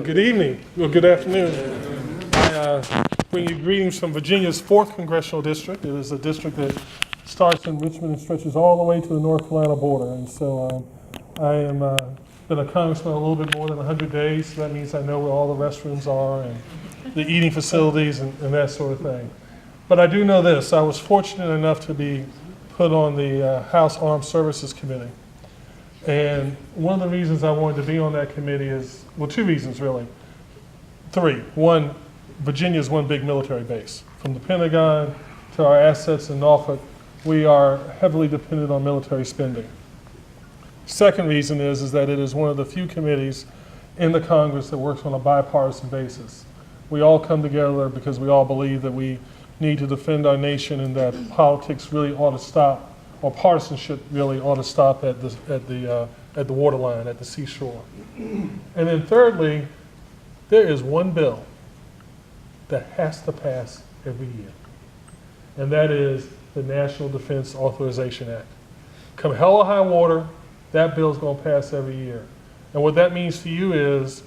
Good evening, or good afternoon. I bring you greetings from Virginia's 4th Congressional District. It is a district that starts in Richmond and stretches all the way to the North Carolina border. And so I am been a congressman a little bit more than 100 days. So that means I know where all the restrooms are and the eating facilities and that sort of thing. But I do know this. I was fortunate enough to be put on the House Armed Services Committee. And one of the reasons I wanted to be on that committee is, well, two reasons really. Three. One, Virginia is one big military base. From the Pentagon to our assets in Norfolk, we are heavily dependent on military spending. Second reason is that it is one of the few committees in the Congress that works on a bipartisan basis. We all come together because we all believe that we need to defend our nation and that politics really ought to stop, or partisanship really ought to stop at the waterline, at the seashore. And then thirdly, there is one bill that has to pass every year, and that is the National Defense Authorization Act. Come hell or high water, that bill's going to pass every year. And what that means to you is,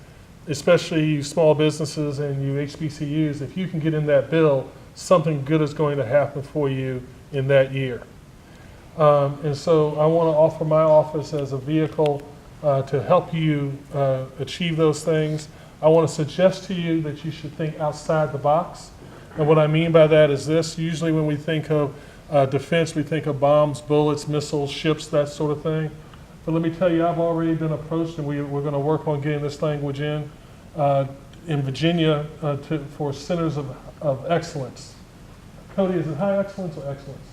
especially you small businesses and you HBCUs, if you can get in that bill, something good is going to happen for you in that year. And so I want to offer my office as a vehicle to help you achieve those things. I want to suggest to you that you should think outside the box. And what I mean by that is this. Usually when we think of defense, we think of bombs, bullets, missiles, ships, that sort of thing. But let me tell you, I've already been approached, and we're going to work on getting this language in Virginia for centers of excellence. Cody, is it high excellence or excellence?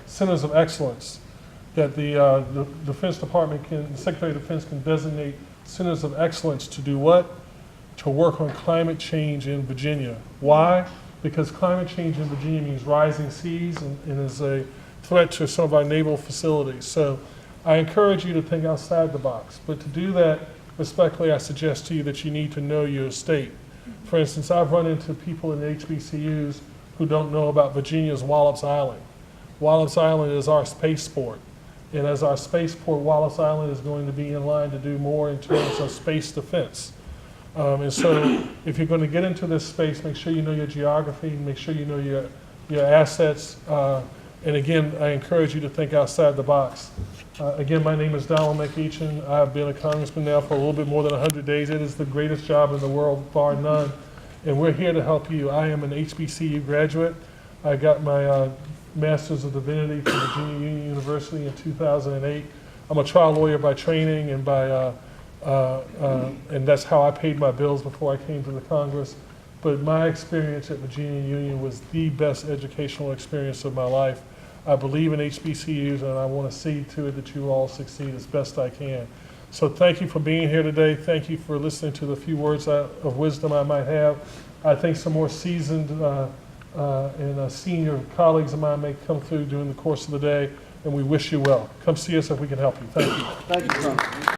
Centers of excellence, that the Defense Department the Secretary of Defense can designate centers of excellence to do what? To work on climate change in Virginia. Why? Because climate change in Virginia means rising seas and is a threat to some of our naval facilities. So I encourage you to think outside the box. But to do that, respectfully, I suggest to you that you need to know your state. For instance, I've run into people in HBCUs who don't know about Virginia's Wallops Island. Wallops Island is our spaceport. And as our spaceport, Wallops Island is going to be in line to do more in terms of space defense. And so if you're going to get into this space, make sure you know your geography, make sure you know your assets. And again, I encourage you to think outside the box. Again, my name is Donald McEachin. I've been a congressman now for a little bit more than 100 days. It is the greatest job in the world, bar none. And we're here to help you. I am an HBCU graduate. I got my Master's of Divinity from Virginia Union University in 2008. I'm a trial lawyer by training, and and that's how I paid my bills before I came to the Congress. But my experience at Virginia Union was the best educational experience of my life. I believe in HBCUs, and I want to see to it that you all succeed as best I can. So thank you for being here today. Thank you for listening to the few words of wisdom I might have. I think some more seasoned and senior colleagues of mine may come through during the course of the day, and we wish you well. Come see us if we can help you. Thank you. Thank you, Tom.